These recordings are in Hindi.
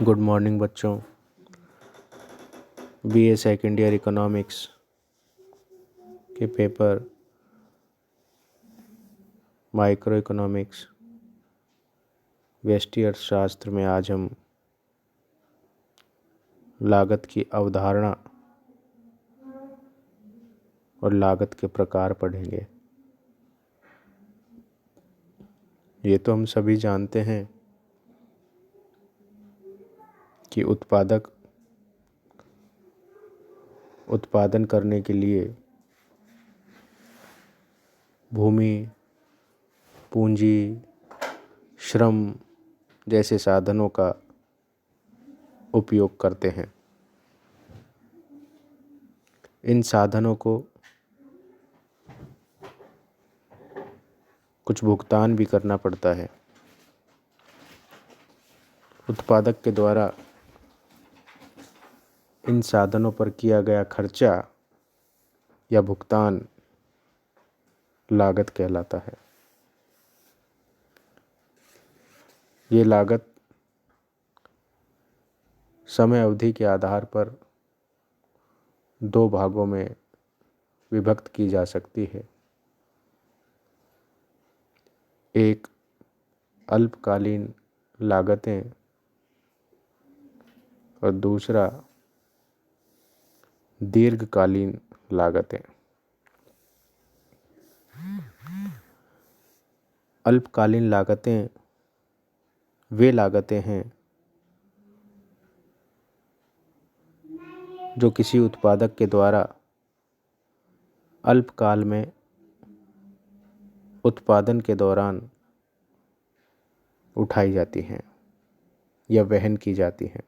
गुड मॉर्निंग बच्चों। बीए सेकेंड ईयर इकोनॉमिक्स के पेपर माइक्रो इकोनॉमिक्स व्यष्टि अर्थशास्त्र में आज हम लागत की अवधारणा और लागत के प्रकार पढ़ेंगे। ये तो हम सभी जानते हैं कि उत्पादन करने के लिए भूमि, पूंजी, श्रम जैसे साधनों का उपयोग करते हैं। इन साधनों को कुछ भुगतान भी करना पड़ता है। उत्पादक के द्वारा इन साधनों पर किया गया खर्चा या भुगतान लागत कहलाता है। ये लागत समय अवधि के आधार पर दो भागों में विभक्त की जा सकती है। एक अल्पकालीन लागतें और दूसरा दीर्घकालीन लागतें। अल्पकालीन लागतें वे लागतें हैं जो किसी उत्पादक के द्वारा अल्पकाल में उत्पादन के दौरान उठाई जाती हैं या वहन की जाती हैं।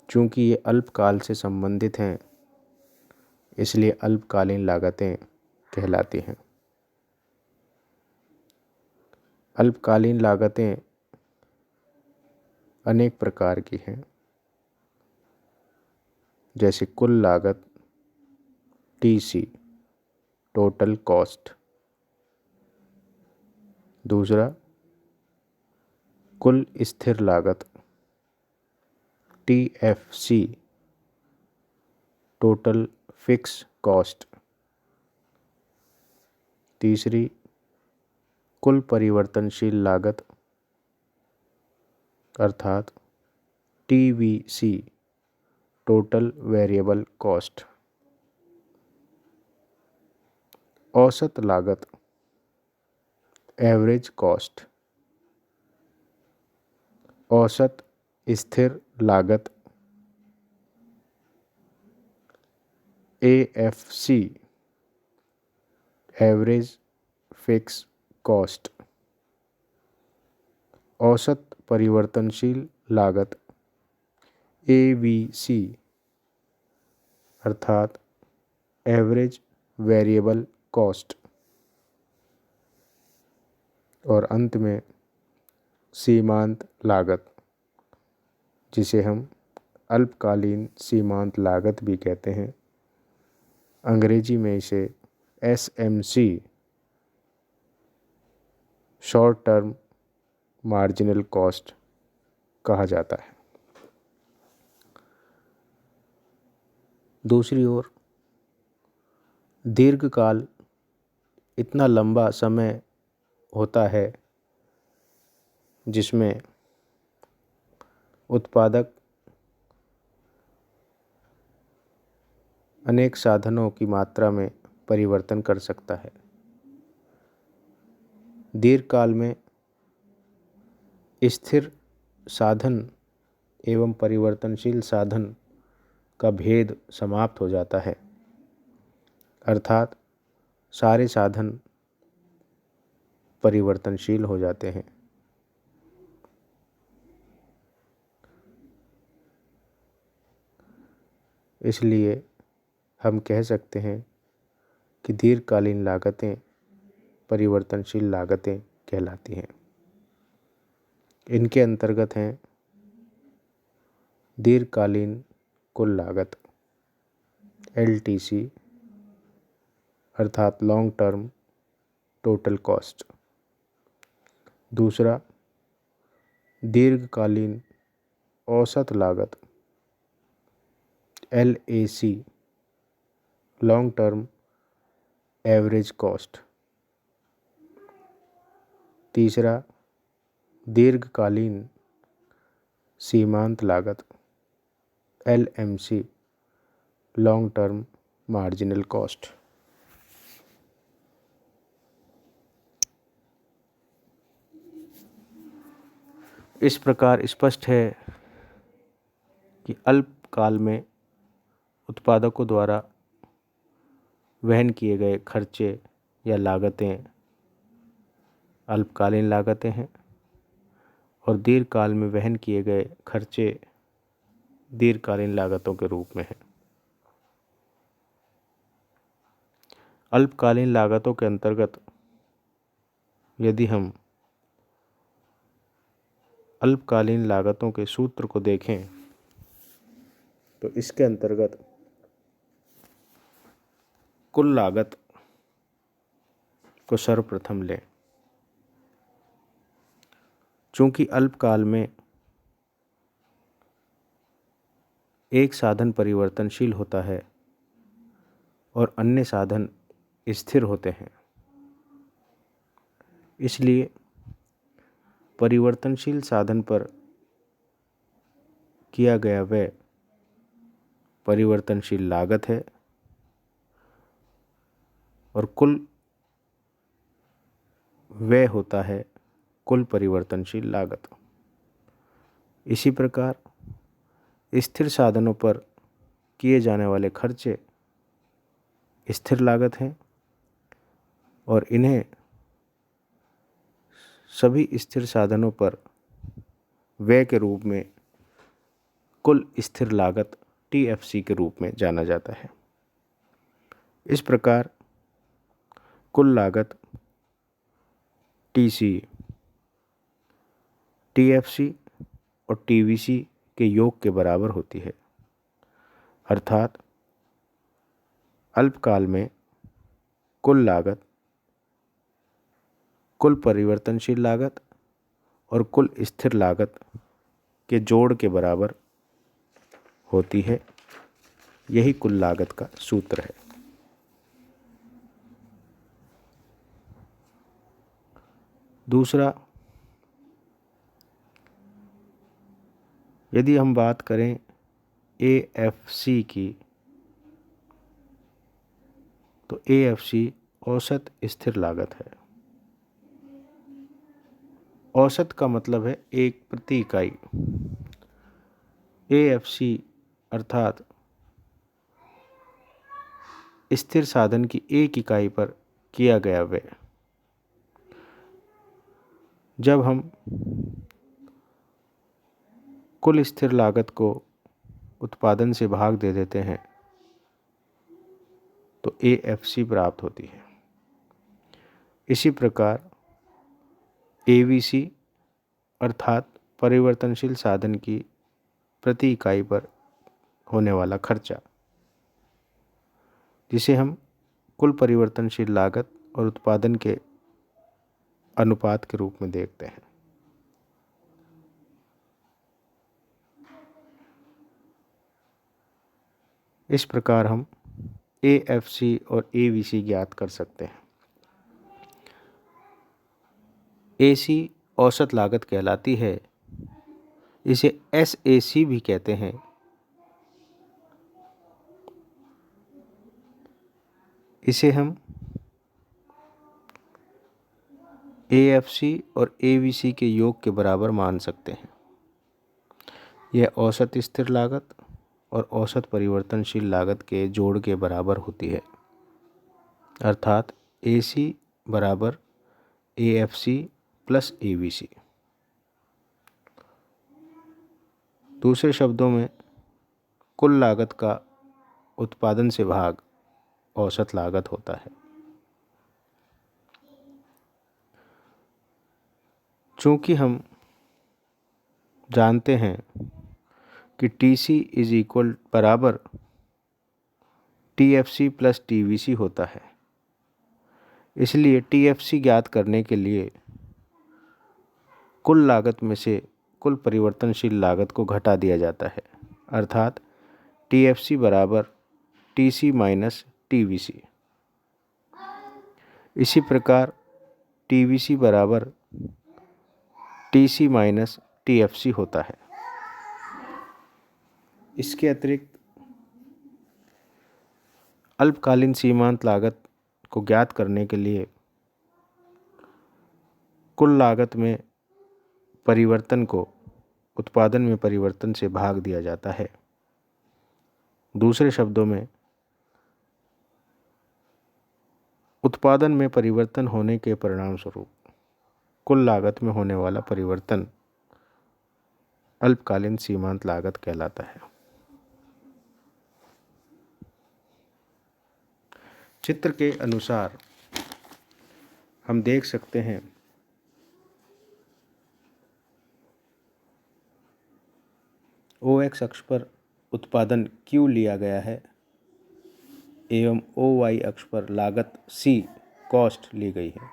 चूँकि ये अल्पकाल से संबंधित हैं, इसलिए अल्पकालीन लागतें कहलाती हैं। अल्पकालीन लागतें अनेक प्रकार की हैं, जैसे कुल लागत TC टोटल कॉस्ट, दूसरा कुल स्थिर लागत TFC टोटल फिक्स कॉस्ट, तीसरी कुल परिवर्तनशील लागत अर्थात TVC टोटल वेरिएबल कॉस्ट, औसत लागत एवरेज कॉस्ट, औसत स्थिर लागत AFC एवरेज फिक्स कॉस्ट, औसत परिवर्तनशील लागत ABC अर्थात एवरेज वेरिएबल कॉस्ट, और अंत में सीमांत लागत, जिसे हम अल्पकालीन सीमांत लागत भी कहते हैं। अंग्रेजी में इसे SMC short term marginal cost कहा जाता है। दूसरी ओर दीर्घकाल इतना लंबा समय होता है जिसमें उत्पादक अनेक साधनों की मात्रा में परिवर्तन कर सकता है। दीर्घकाल में स्थिर साधन एवं परिवर्तनशील साधन का भेद समाप्त हो जाता है, अर्थात सारे साधन परिवर्तनशील हो जाते हैं। इसलिए हम कह सकते हैं कि दीर्घकालीन लागतें परिवर्तनशील लागतें कहलाती हैं। इनके अंतर्गत हैं दीर्घकालीन कुल लागत LTC अर्थात लॉन्ग टर्म टोटल कॉस्ट, दूसरा दीर्घकालीन औसत लागत LAC long term average cost. तीसरा दीर्घकालीन सीमांत लागत LMC long term marginal cost. इस प्रकार स्पष्ट है कि अल्पकाल में उत्पादकों द्वारा वहन किए गए खर्चे या लागतें अल्पकालीन लागतें हैं और दीर्घकाल में वहन किए गए खर्चे दीर्घकालीन लागतों के रूप में हैं। अल्पकालीन लागतों के अंतर्गत यदि हम अल्पकालीन लागतों के सूत्र को देखें तो इसके अंतर्गत कुल लागत को सर्वप्रथम लें। चूंकि अल्पकाल में एक साधन परिवर्तनशील होता है और अन्य साधन स्थिर होते हैं, इसलिए परिवर्तनशील साधन पर किया गया व्यय परिवर्तनशील लागत है और कुल व्यय होता है कुल परिवर्तनशील लागत। इसी प्रकार स्थिर साधनों पर किए जाने वाले खर्चे स्थिर लागत हैं और इन्हें सभी स्थिर साधनों पर व्यय के रूप में कुल स्थिर लागत TFC के रूप में जाना जाता है। इस प्रकार कुल लागत TC, TFC और TVC के योग के बराबर होती है, अर्थात अल्पकाल में कुल लागत कुल परिवर्तनशील लागत और कुल स्थिर लागत के जोड़ के बराबर होती है। यही कुल लागत का सूत्र है। दूसरा, यदि हम बात करें AFC की, तो AFC औसत स्थिर लागत है। औसत का मतलब है एक प्रति इकाई। AFC अर्थात स्थिर साधन की एक इकाई पर किया गया व्यय। जब हम कुल स्थिर लागत को उत्पादन से भाग दे देते हैं तो AFC प्राप्त होती है। इसी प्रकार AVC अर्थात परिवर्तनशील साधन की प्रति इकाई पर होने वाला खर्चा, जिसे हम कुल परिवर्तनशील लागत और उत्पादन के अनुपात के रूप में देखते हैं। इस प्रकार हम AFC और AVC ज्ञात कर सकते हैं। AC औसत लागत कहलाती है। इसे SAC भी कहते हैं। इसे हम AFC और AVC के योग के बराबर मान सकते हैं। यह औसत स्थिर लागत और औसत परिवर्तनशील लागत के जोड़ के बराबर होती है, अर्थात AC बराबर AFC प्लस AVC। दूसरे शब्दों में कुल लागत का उत्पादन से भाग औसत लागत होता है। चूँकि हम जानते हैं कि TC इज इक्वल बराबर TFC प्लस TVC होता है, इसलिए TFC ज्ञात करने के लिए कुल लागत में से कुल परिवर्तनशील लागत को घटा दिया जाता है, अर्थात TFC बराबर TC माइनस TVC। इसी प्रकार TVC बराबर TC माइनस TFC होता है। इसके अतिरिक्त अल्पकालीन सीमांत लागत को ज्ञात करने के लिए कुल लागत में परिवर्तन को उत्पादन में परिवर्तन से भाग दिया जाता है। दूसरे शब्दों में, उत्पादन में परिवर्तन होने के परिणाम स्वरूप कुल लागत में होने वाला परिवर्तन अल्पकालीन सीमांत लागत कहलाता है। चित्र के अनुसार हम देख सकते हैं OX अक्ष पर उत्पादन Q लिया गया है एवं OY अक्ष पर लागत C कॉस्ट ली गई है।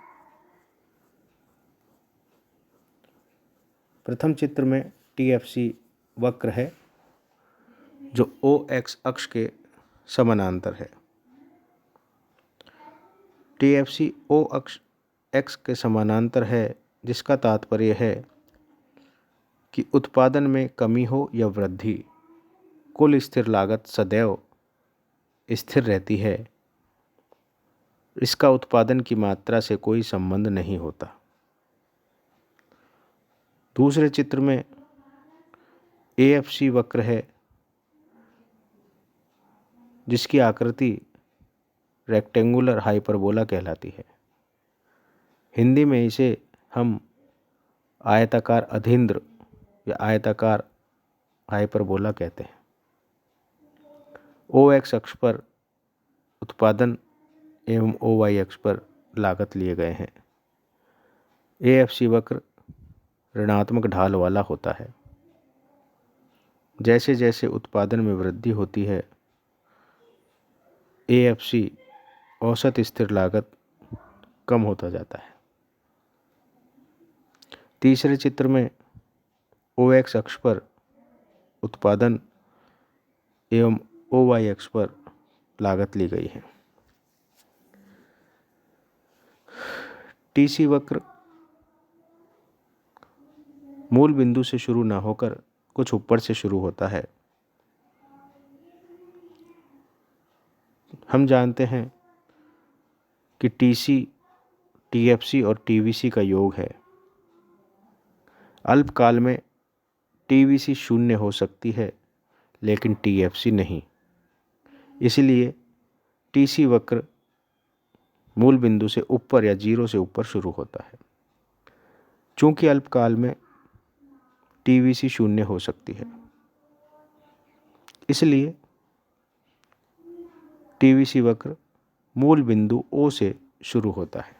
प्रथम चित्र में TFC वक्र है जो OX अक्ष के समानांतर है। TFC O अक्ष X के समानांतर है, जिसका तात्पर्य है कि उत्पादन में कमी हो या वृद्धि, कुल स्थिर लागत सदैव स्थिर रहती है। इसका उत्पादन की मात्रा से कोई संबंध नहीं होता। दूसरे चित्र में AFC वक्र है, जिसकी आकृति रेक्टेंगुलर हाइपरबोला कहलाती है। हिंदी में इसे हम आयताकार अधींद्र या आयताकार हाइपरबोला कहते हैं। OX अक्ष पर उत्पादन एवं OY अक्ष पर लागत लिए गए हैं। AFC वक्र ऋणात्मक ढाल वाला होता है। जैसे जैसे उत्पादन में वृद्धि होती है, AFC औसत स्थिर लागत कम होता जाता है। तीसरे चित्र में OX अक्ष पर उत्पादन एवं OY अक्ष पर लागत ली गई है। TC वक्र मूल बिंदु से शुरू ना होकर कुछ ऊपर से शुरू होता है। हम जानते हैं कि TC, TFC और TVC का योग है। अल्पकाल में TVC शून्य हो सकती है, लेकिन TFC नहीं। इसलिए TC वक्र मूल बिंदु से ऊपर या जीरो से ऊपर शुरू होता है। चूंकि अल्पकाल में TVC शून्य हो सकती है, इसलिए TVC वक्र मूल बिंदु O से शुरू होता है।